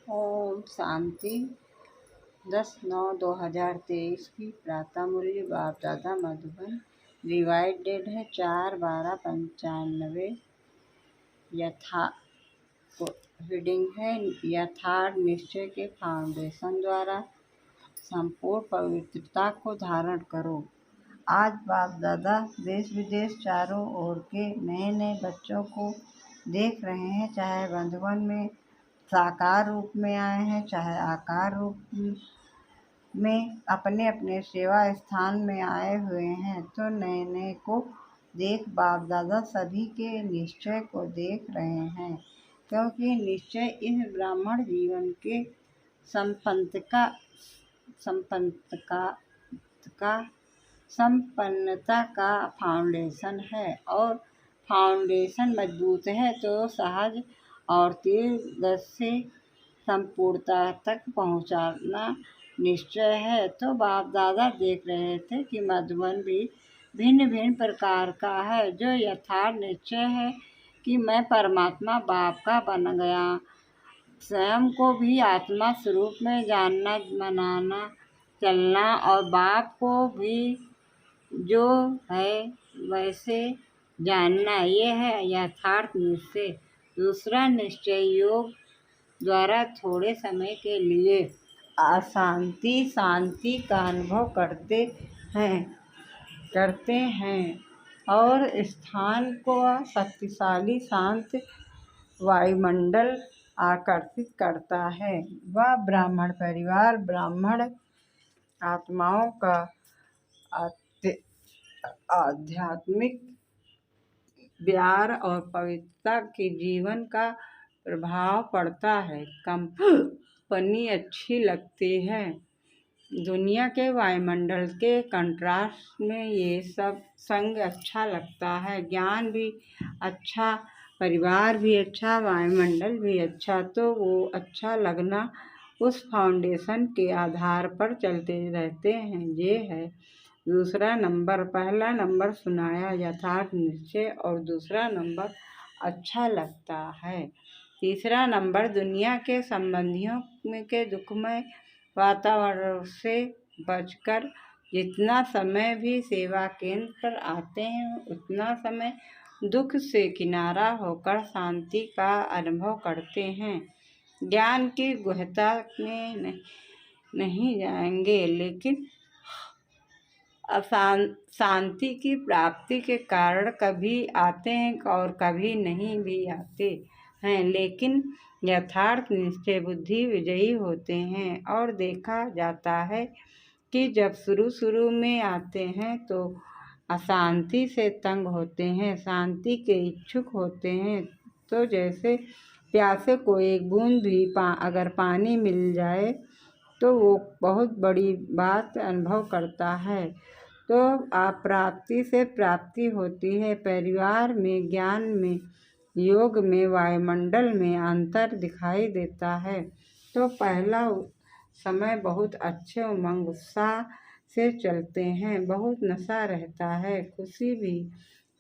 ओम शांति। 10/9/2023 की प्रातः मुरली बाप दादा मधुबन। रिवाइड डेट है 4/12/95। यथा रीडिंग है यथार्थ निश्चय के फाउंडेशन द्वारा संपूर्ण पवित्रता को धारण करो। आज बाप दादा देश विदेश चारों ओर के नए नए बच्चों को देख रहे हैं, चाहे मधुबन में साकार रूप में आए हैं, चाहे आकार रूप में अपने अपने सेवा स्थान में आए हुए हैं। तो नए नए को देख बाप दादा सभी के निश्चय को देख रहे हैं, क्योंकि निश्चय इस ब्राह्मण जीवन के संपन्नता का फाउंडेशन है। और फाउंडेशन मजबूत है तो सहज और तेज गति से संपूर्णता तक पहुंचना निश्चय है। तो बाप दादा देख रहे थे कि मधुबन भी भिन्न भिन्न प्रकार का है। जो यथार्थ निश्चय है कि मैं परमात्मा बाप का बन गया, स्वयं को भी आत्मा स्वरूप में जानना, मनाना, चलना और बाप को भी जो है वैसे जानना, ये है यथार्थ निश्चय। दूसरा निश्चय योग द्वारा थोड़े समय के लिए शांति का अनुभव करते हैं और स्थान को शक्तिशाली शांत वायुमंडल आकर्षित करता है। वह ब्राह्मण परिवार ब्राह्मण आत्माओं का आध्यात्मिक प्यार और पवित्रता के जीवन का प्रभाव पड़ता है। कंपनी अच्छी लगती है। दुनिया के वायुमंडल के कंट्रास्ट में ये सब संग अच्छा लगता है। ज्ञान भी अच्छा, परिवार भी अच्छा, वायुमंडल भी अच्छा। तो वो अच्छा लगना उस फाउंडेशन के आधार पर चलते रहते हैं। ये है दूसरा नंबर। पहला नंबर सुनाया यथार्थ निश्चय और दूसरा नंबर अच्छा लगता है। तीसरा नंबर दुनिया के संबंधियों के दुखमय वातावरण से बचकर जितना समय भी सेवा केंद्र पर आते हैं उतना समय दुख से किनारा होकर शांति का अनुभव करते हैं। ज्ञान की गहनता में नहीं जाएंगे, लेकिन शांति की प्राप्ति के कारण कभी आते हैं और कभी नहीं भी आते हैं। लेकिन यथार्थ निश्चय बुद्धि विजयी होते हैं और देखा जाता है कि जब शुरू में आते हैं तो अशांति से तंग होते हैं, शांति के इच्छुक होते हैं। तो जैसे प्यासे को एक बूंद भी अगर पानी मिल जाए तो वो बहुत बड़ी बात अनुभव करता है। तो अप्राप्ति से प्राप्ति होती है। परिवार में, ज्ञान में, योग में, वायुमंडल में अंतर दिखाई देता है। तो पहला समय बहुत अच्छे उमंग उत्साह से चलते हैं, बहुत नशा रहता है, खुशी भी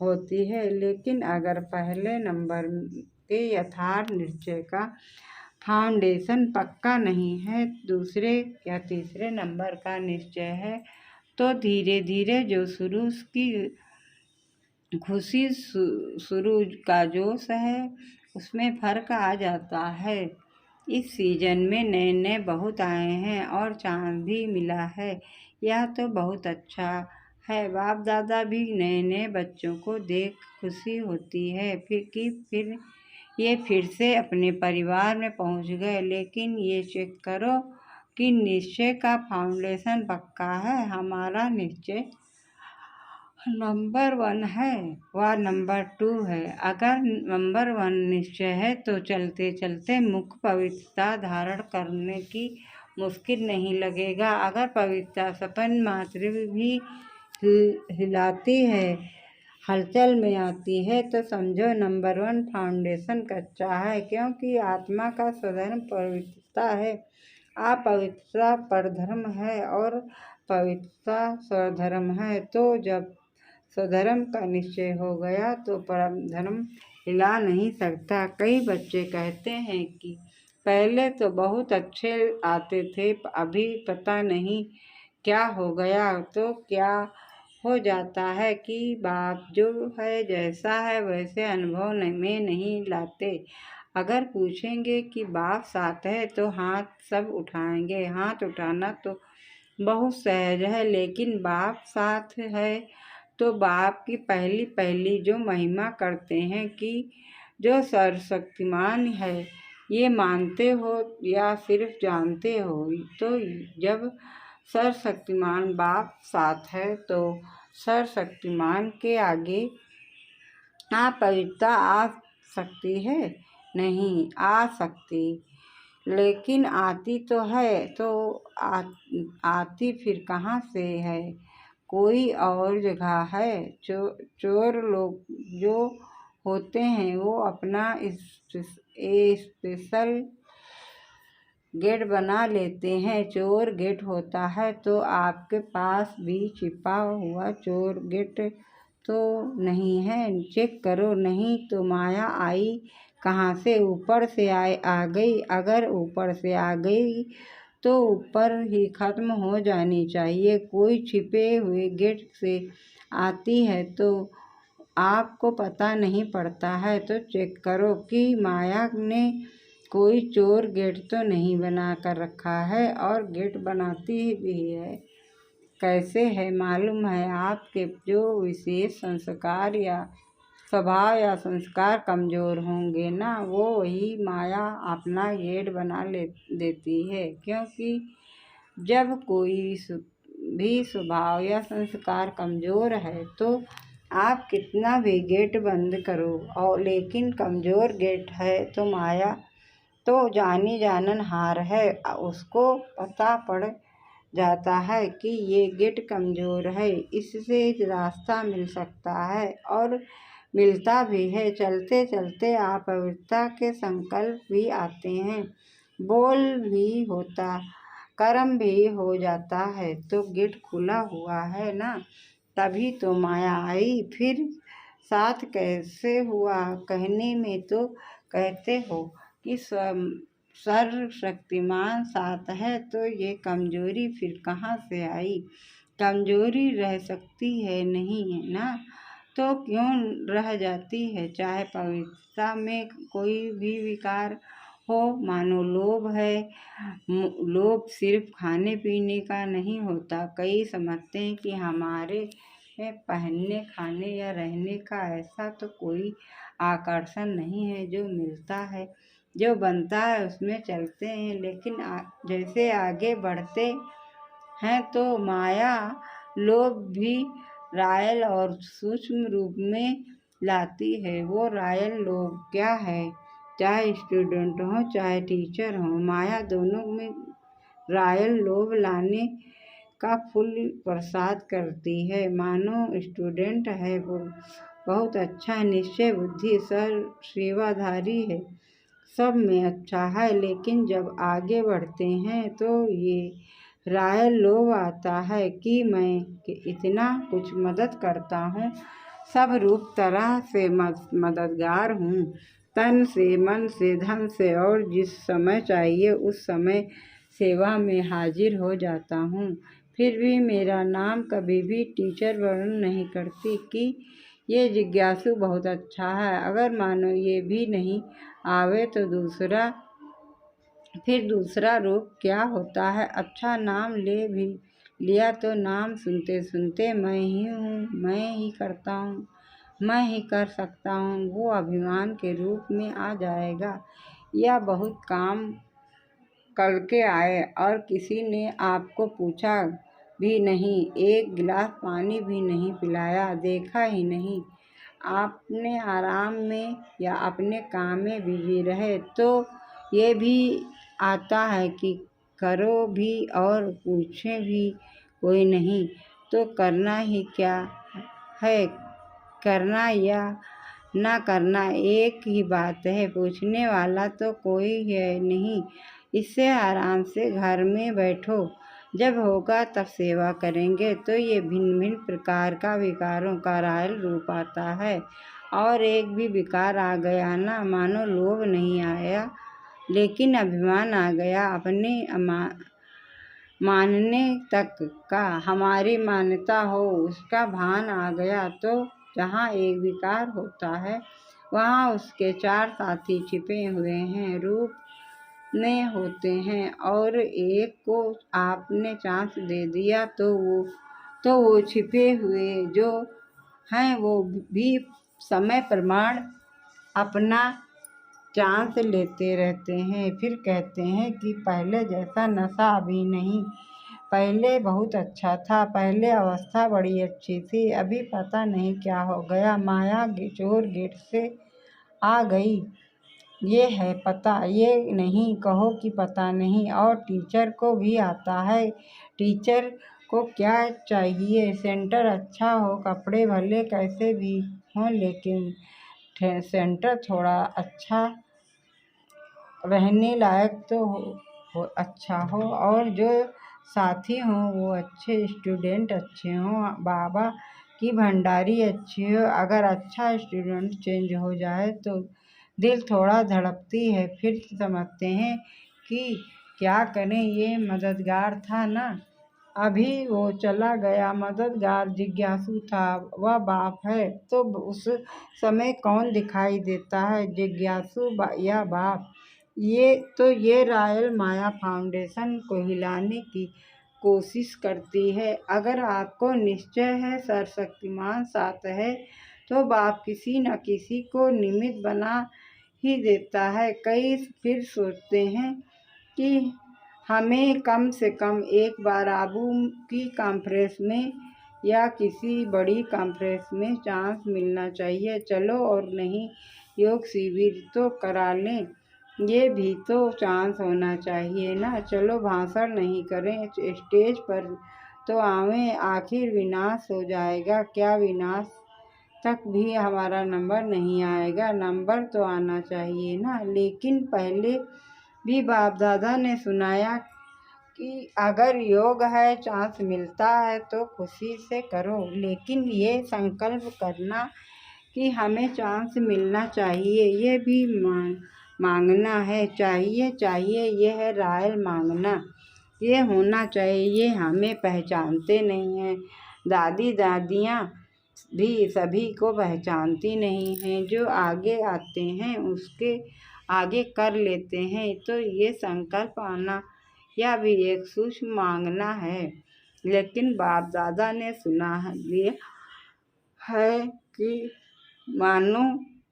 होती है। लेकिन अगर पहले नंबर के यथार्थ निश्चय का फाउंडेशन पक्का नहीं है, दूसरे या तीसरे नंबर का निश्चय है, तो धीरे धीरे जो शुरू की खुशी, शुरू का जोश है, उसमें फर्क आ जाता है। इस सीजन में नए नए बहुत आए हैं और चांद भी मिला है। यह तो बहुत अच्छा है। बाप दादा भी नए नए बच्चों को देख खुशी होती है फिर ये फिर से अपने परिवार में पहुंच गए। लेकिन ये चेक करो कि निश्चय का फाउंडेशन पक्का है। हमारा निश्चय नंबर 1 है, वह नंबर 2 है। अगर नंबर 1 निश्चय है तो चलते चलते मुख्य पवित्रता धारण करने की मुश्किल नहीं लगेगा। अगर पवित्रता सपन मात्र भी हिलाती है, हलचल में आती है, तो समझो नंबर 1 फाउंडेशन कच्चा है। क्योंकि आत्मा का स्वधर्म पवित्रता है। अपवित्रता परधर्म है और पवित्रता स्वधर्म है। तो जब स्वधर्म का निश्चय हो गया तो परम धर्म हिला नहीं सकता। कई बच्चे कहते हैं कि पहले तो बहुत अच्छे आते थे, अभी पता नहीं क्या हो गया। तो क्या हो जाता है कि बाप जो है जैसा है वैसे अनुभव में नहीं लाते। अगर पूछेंगे कि बाप साथ है तो हाथ सब उठाएंगे। हाथ उठाना तो बहुत सहज है, लेकिन बाप साथ है तो बाप की पहली पहली जो महिमा करते हैं कि जो सर्वशक्तिमान है, ये मानते हो या सिर्फ जानते हो? तो जब सर्वशक्तिमान बाप साथ है तो सर्वशक्तिमान के आगे पवित्रता आ सकती है? नहीं आ सकती। लेकिन आती तो है, तो आती फिर कहाँ से है? कोई और जगह है। चोर लोग जो होते हैं वो अपना स्पेशल गेट बना लेते हैं। चोर गेट होता है तो आपके पास भी छिपा हुआ चोर गेट तो नहीं है? चेक करो। नहीं तो माया आई कहाँ से? ऊपर से आ गई। अगर ऊपर से आ गई तो ऊपर ही खत्म हो जानी चाहिए। कोई छिपे हुए गेट से आती है तो आपको पता नहीं पड़ता है। तो चेक करो कि माया ने कोई चोर गेट तो नहीं बना कर रखा है, और गेट बनाती भी है कैसे है? मालूम है आपके जो विशेष संस्कार या स्वभाव या संस्कार कमजोर होंगे ना, वो वही माया अपना गेट बना देती है। क्योंकि जब कोई भी स्वभाव या संस्कार कमजोर है तो आप कितना भी गेट बंद करो, और लेकिन कमजोर गेट है तो माया तो जानी जानन हार है। उसको पता पड़ जाता है कि ये गेट कमजोर है, इससे रास्ता मिल सकता है और मिलता भी है। चलते चलते आप पवित्रता के संकल्प भी आते हैं, बोल भी होता, कर्म भी हो जाता है, तो गेट खुला हुआ है ना। तभी तो माया आई। फिर साथ कैसे हुआ? कहने में तो कहते हो कि सर्वशक्तिमान साथ है, तो ये कमजोरी फिर कहाँ से आई? कमजोरी रह सकती है नहीं है ना, तो क्यों रह जाती है? चाहे पवित्रता में कोई भी विकार हो, मानो लोभ है। लोभ सिर्फ खाने पीने का नहीं होता। कई समझते हैं कि हमारे पहनने खाने या रहने का ऐसा तो कोई आकर्षण नहीं है। जो मिलता है, जो बनता है उसमें चलते हैं, लेकिन जैसे आगे बढ़ते हैं तो माया लोभ भी रायल और सूक्ष्म रूप में लाती है। वो रायल लोभ क्या है? चाहे स्टूडेंट हो चाहे टीचर हो, माया दोनों में रायल लोभ लाने का फुल प्रसाद करती है। मानो स्टूडेंट है, वो बहुत अच्छा निश्चय बुद्धि सेवाधारी है, सब में अच्छा है, लेकिन जब आगे बढ़ते हैं तो ये रायल लोभ आता है कि मैं इतना कुछ मदद करता हूँ, सब रूप तरह से मददगार हूँ, तन से मन से धन से, और जिस समय चाहिए उस समय सेवा में हाजिर हो जाता हूँ। फिर भी मेरा नाम कभी भी टीचर वर्णन नहीं करती कि ये जिज्ञासु बहुत अच्छा है। अगर मानो ये भी नहीं आवे तो दूसरा रूप क्या होता है? अच्छा नाम ले भी लिया तो नाम सुनते सुनते मैं ही हूँ, मैं ही करता हूँ, मैं ही कर सकता हूँ, वो अभिमान के रूप में आ जाएगा। या बहुत काम करके आए और किसी ने आपको पूछा भी नहीं, एक गिलास पानी भी नहीं पिलाया, देखा ही नहीं, आपने आराम में या अपने काम में बिजी रहे, तो ये भी आता है कि करो भी और पूछे भी कोई नहीं, तो करना ही क्या है? करना या ना करना एक ही बात है। पूछने वाला तो कोई है नहीं, इससे आराम से घर में बैठो, जब होगा तब सेवा करेंगे। तो ये भिन्न भिन्न प्रकार का विकारों का रायल रूप आता है। और एक भी विकार आ गया ना, मानो लोभ नहीं आया, लेकिन अभिमान आ गया अपने मानने तक का, हमारी मान्यता हो उसका भान आ गया। तो जहाँ एक विकार होता है वहाँ उसके चार साथी छिपे हुए हैं, रूप में होते हैं, और एक को आपने चांस दे दिया तो वो छिपे हुए जो हैं वो भी समय प्रमाण अपना चांस लेते रहते हैं। फिर कहते हैं कि पहले जैसा नशा अभी नहीं, पहले बहुत अच्छा था, पहले अवस्था बड़ी अच्छी थी, अभी पता नहीं क्या हो गया, माया चोर गेट से आ गई। ये है पता, ये नहीं कहो कि पता नहीं। और टीचर को भी आता है, टीचर को क्या चाहिए, सेंटर अच्छा हो, कपड़े भले कैसे भी हों, लेकिन सेंटर थोड़ा अच्छा, रहने लायक तो अच्छा हो, और जो साथी हों वो अच्छे, स्टूडेंट अच्छे हों, बाबा की भंडारी अच्छी हो। अगर अच्छा स्टूडेंट चेंज हो जाए तो दिल थोड़ा धड़कती है, फिर समझते हैं कि क्या करें, ये मददगार था ना। अभी वो चला गया, मददगार जिज्ञासु था, वह बाप है तो उस समय कौन दिखाई देता है, जिज्ञासु या बाप। ये रॉयल माया फाउंडेशन को हिलाने की कोशिश करती है। अगर आपको निश्चय है सर्वशक्तिमान साथ है तो बाप किसी न किसी को निमित्त बना ही देता है। कई फिर सोचते हैं कि हमें कम से कम एक बार आबू की कॉन्फ्रेंस में या किसी बड़ी कॉन्फ्रेंस में चांस मिलना चाहिए। चलो, और नहीं योग शिविर तो करा लें, ये भी तो चांस होना चाहिए ना। चलो, भाषण नहीं करें, स्टेज पर तो आवें, आखिर विनाश हो जाएगा क्या, विनाश तक भी हमारा नंबर नहीं आएगा, नंबर तो आना चाहिए ना। लेकिन पहले भी बाप दादा ने सुनाया कि अगर योग है, चांस मिलता है तो खुशी से करो, लेकिन ये संकल्प करना कि हमें चांस मिलना चाहिए, ये भी मांगना है। चाहिए ये है रॉयल मांगना, ये होना चाहिए। ये हमें पहचानते नहीं हैं, दादी दादियाँ भी सभी को पहचानती नहीं हैं, जो आगे आते हैं उसके आगे कर लेते हैं। तो ये संकल्प आना या भी एक सूक्ष्म मांगना है। लेकिन बाप दादा ने सुना है कि मानो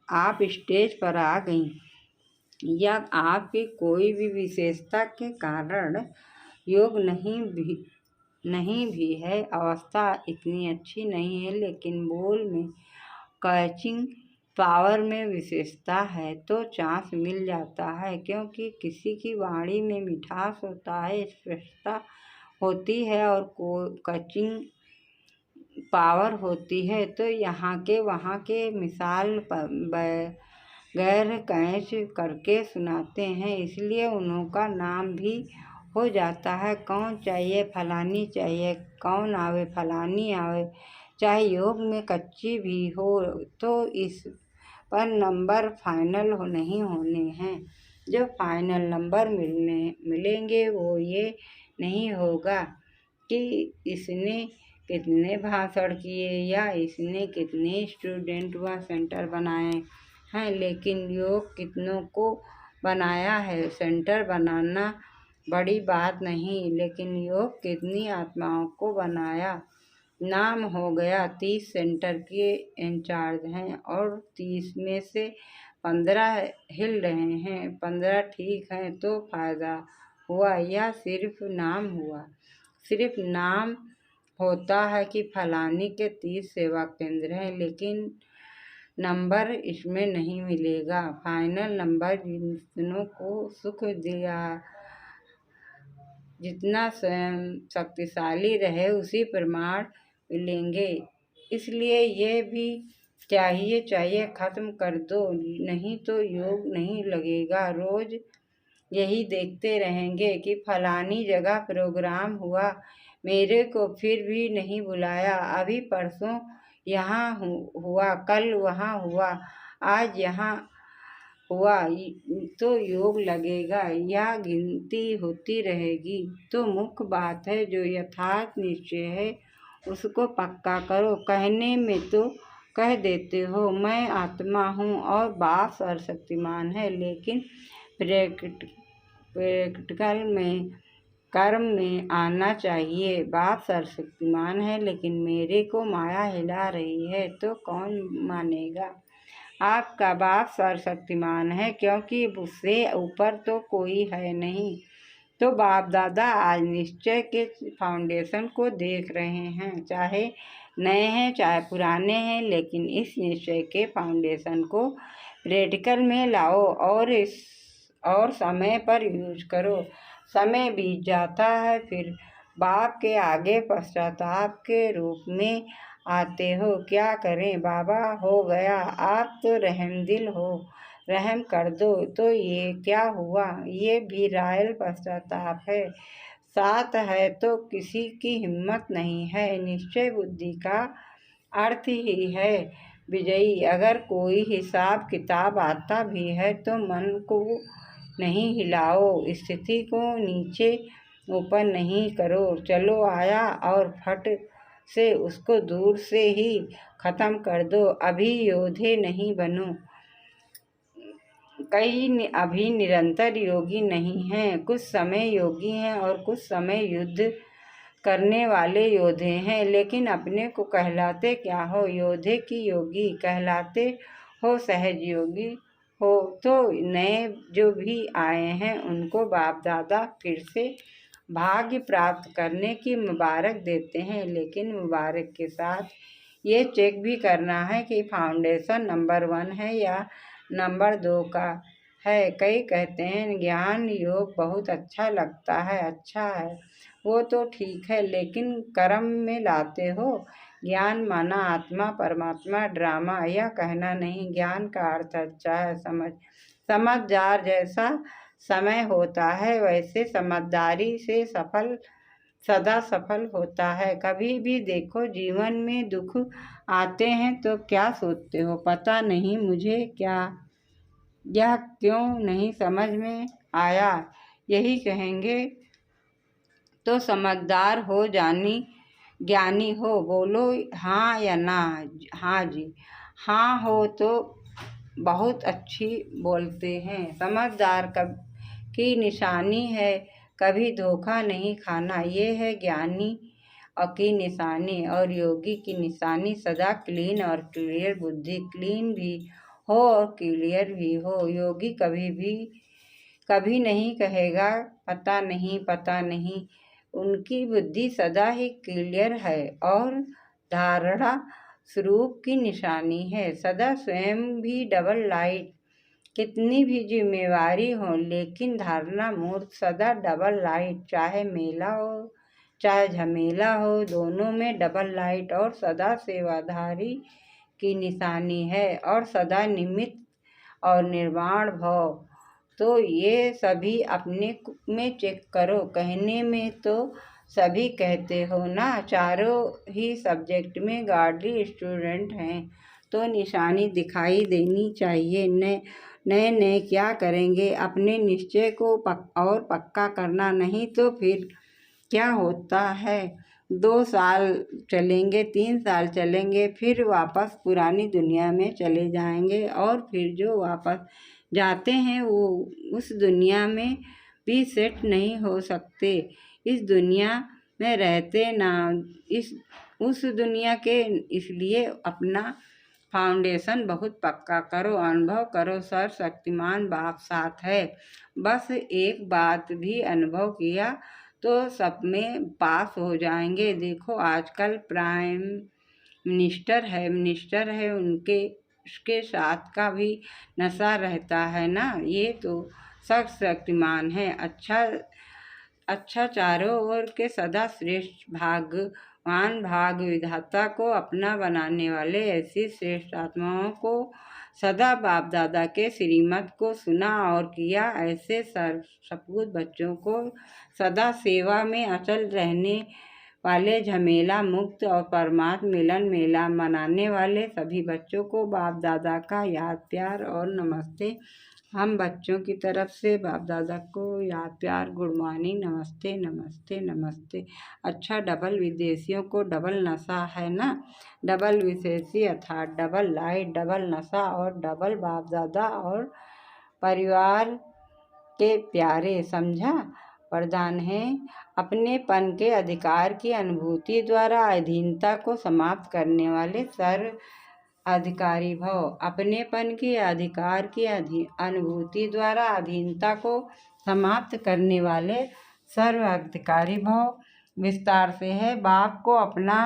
आप स्टेज पर आ गई या आपकी कोई भी विशेषता के कारण योग नहीं भी है, अवस्था इतनी अच्छी नहीं है, लेकिन बोल में कैचिंग पावर में विशेषता है तो चांस मिल जाता है, क्योंकि किसी की वाणी में मिठास होता है, स्पष्टता होती है और कैचिंग पावर होती है। तो यहाँ के वहाँ के मिसाल गैर कैच करके सुनाते हैं, इसलिए उनका नाम भी हो जाता है। कौन चाहिए, फलानी चाहिए, कौन आवे, फलानी आवे, चाहे योग में कच्ची भी हो, तो इस पर नंबर फाइनल नहीं होने हैं। जो फाइनल नंबर मिलेंगे वो ये नहीं होगा कि इसने कितने भाषण किए या इसने कितने स्टूडेंट व सेंटर बनाए हैं, लेकिन योग कितनों को बनाया है। सेंटर बनाना बड़ी बात नहीं, लेकिन योग कितनी आत्माओं को बनाया। नाम हो गया, 30 सेंटर के इंचार्ज हैं और 30 में से 15 हिल रहे हैं। 15 ठीक हैं तो फायदा हुआ या सिर्फ नाम हुआ। सिर्फ नाम होता है कि फलानी के 30 सेवा केंद्र हैं, लेकिन नंबर इसमें नहीं मिलेगा। फाइनल नंबर जितनों को सुख दिया, जितना शक्तिशाली रहे उसी प्रमाण मिलेंगे। इसलिए ये भी चाहिए ख़त्म कर दो, नहीं तो योग नहीं लगेगा। रोज़ यही देखते रहेंगे कि फलानी जगह प्रोग्राम हुआ, मेरे को फिर भी नहीं बुलाया, अभी परसों यहाँ हुआ, कल वहाँ हुआ, आज यहाँ हुआ तो योग लगेगा या गिनती होती रहेगी। तो मुख्य बात है जो यथार्थ निश्चय है उसको पक्का करो। कहने में तो कह देते हो मैं आत्मा हूँ और बाप सर्वशक्तिमान है, लेकिन प्रैक्टिकल में कर्म में आना चाहिए। बाप सर्वशक्तिमान है लेकिन मेरे को माया हिला रही है तो कौन मानेगा। आपका बाप सर्वशक्तिमान है क्योंकि उससे ऊपर तो कोई है नहीं। तो बाप दादा आज निश्चय के फाउंडेशन को देख रहे हैं, चाहे नए हैं चाहे पुराने हैं, लेकिन इस निश्चय के फाउंडेशन को प्रैक्टिकल में लाओ और समय पर यूज करो। समय बीत जाता है फिर बाप के आगे पश्चाताप के रूप में आते हो। क्या करें बाबा, हो गया। आप तो रहमदिल हो, रहम कर दो। तो ये क्या हुआ, ये भी रायल पश्चाताप है। साथ है तो किसी की हिम्मत नहीं है। निश्चय बुद्धि का अर्थ ही है विजयी। अगर कोई हिसाब किताब आता भी है तो मन को नहीं हिलाओ, स्थिति को नीचे ऊपर नहीं करो। चलो आया और फट से उसको दूर से ही खत्म कर दो। अभी योद्धे नहीं बनो, अभी निरंतर योगी नहीं हैं। कुछ समय योगी हैं और कुछ समय युद्ध करने वाले योद्धे हैं, लेकिन अपने को कहलाते क्या हो, योद्धे की योगी कहलाते हो, सहज योगी हो। तो नए जो भी आए हैं उनको बाप दादा फिर से भाग्य प्राप्त करने की मुबारक देते हैं, लेकिन मुबारक के साथ ये चेक भी करना है कि फाउंडेशन नंबर 1 है या नंबर 2 का है। कई कहते हैं ज्ञान योग बहुत अच्छा लगता है। अच्छा है, वो तो ठीक है, लेकिन कर्म में लाते हो। ज्ञान माना आत्मा परमात्मा ड्रामा, यह कहना नहीं। ज्ञान का अर्थ अच्छा है, समझदार जैसा समय होता है वैसे समझदारी से सदा सफल होता है। कभी भी देखो जीवन में दुख आते हैं तो क्या सोचते हो, पता नहीं मुझे क्या, यह क्यों नहीं समझ में आया, यही कहेंगे। तो समझदार हो ज्ञानी हो, बोलो हाँ या ना। हाँ जी, हाँ हो तो बहुत अच्छी बोलते हैं। समझदार की निशानी है कभी धोखा नहीं खाना, ये है ज्ञानी की निशानी। और योगी की निशानी सदा क्लीन और क्लियर बुद्धि, क्लीन भी हो और क्लियर भी हो। योगी कभी नहीं कहेगा पता नहीं पता नहीं, उनकी बुद्धि सदा ही क्लियर है और धारणा स्वरूप की निशानी है। सदा स्वयं भी डबल लाइट, कितनी भी जिम्मेवारी हो लेकिन धारणा मूर्त सदा डबल लाइट, चाहे मेला हो चाहे झमेला हो, दोनों में डबल लाइट और सदा सेवाधारी की निशानी है और सदा निमित्त और निर्वाण भाव। तो ये सभी अपने में चेक करो। कहने में तो सभी कहते हो ना, चारों ही सब्जेक्ट में गार्डली स्टूडेंट हैं, तो निशानी दिखाई देनी चाहिए। नए क्या करेंगे, अपने निश्चय को और पक्का करना, नहीं तो फिर क्या होता है 2 साल चलेंगे 3 साल चलेंगे फिर वापस पुरानी दुनिया में चले जाएंगे और फिर जो वापस जाते हैं वो उस दुनिया में भी सेट नहीं हो सकते। इस दुनिया में रहते ना उस दुनिया के, इसलिए अपना फाउंडेशन बहुत पक्का करो, अनुभव करो सर्वशक्तिमान बाप साथ है। बस एक बात भी अनुभव किया तो सब में पास हो जाएंगे। देखो आजकल प्राइम मिनिस्टर है उसके साथ का भी नशा रहता है ना, ये तो सर्वशक्तिमान है। अच्छा चारों ओर के सदा श्रेष्ठ भाग्यवान भाग विधाता को अपना बनाने वाले ऐसी श्रेष्ठ आत्माओं को सदा बाप दादा के श्रीमत को सुना और किया। ऐसे सपूत बच्चों को सदा सेवा में अचल रहने वाले, झमेला मुक्त और परमात्म मिलन मेला मनाने वाले सभी बच्चों को बाप दादा का याद प्यार और नमस्ते हम बच्चों की तरफ से बाप दादा को याद प्यार गुड मॉर्निंग नमस्ते नमस्ते नमस्ते। अच्छा, डबल विदेशियों को डबल नशा है ना। डबल विदेशी अर्थात डबल लाइट, डबल नशा और डबल बाप दादा और परिवार के प्यारे समझा वरदान है। अपनेपन के अधिकार की अनुभूति द्वारा अधीनता को समाप्त करने वाले सर्व अधिकारी भव। अपनेपन के अधिकार की अनुभूति द्वारा अधीनता को समाप्त करने वाले सर्व अधिकारी भव। विस्तार से है, बाप को अपना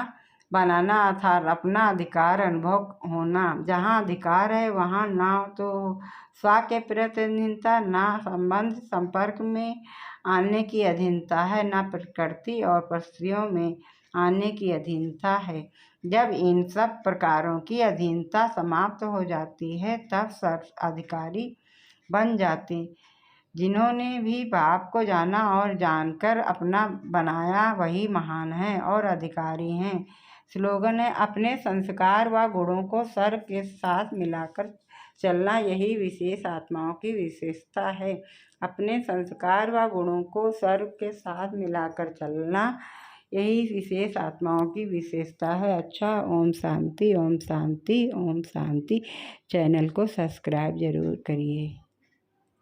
बनाना अर्थात अपना अधिकार अनुभव होना। जहाँ अधिकार है वहाँ ना तो स्व के प्रति अधीनता, ना संबंध संपर्क में आने की अधीनता है, ना प्रकृति और परिस्थितियों में आने की अधीनता है। जब इन सब प्रकारों की अधीनता समाप्त हो जाती है तब सर्व अधिकारी बन जाते। जिन्होंने भी बाप को जाना और जानकर अपना बनाया वही महान है और अधिकारी हैं। स्लोगन है, अपने संस्कार व गुणों को सर्व के साथ मिलाकर चलना यही विशेष आत्माओं की विशेषता है। अपने संस्कार व गुणों को सर्व के साथ मिलाकर चलना यही विशेष आत्माओं की विशेषता है। अच्छा, ओम शांति ओम शांति ओम शांति। चैनल को सब्सक्राइब जरूर करिए।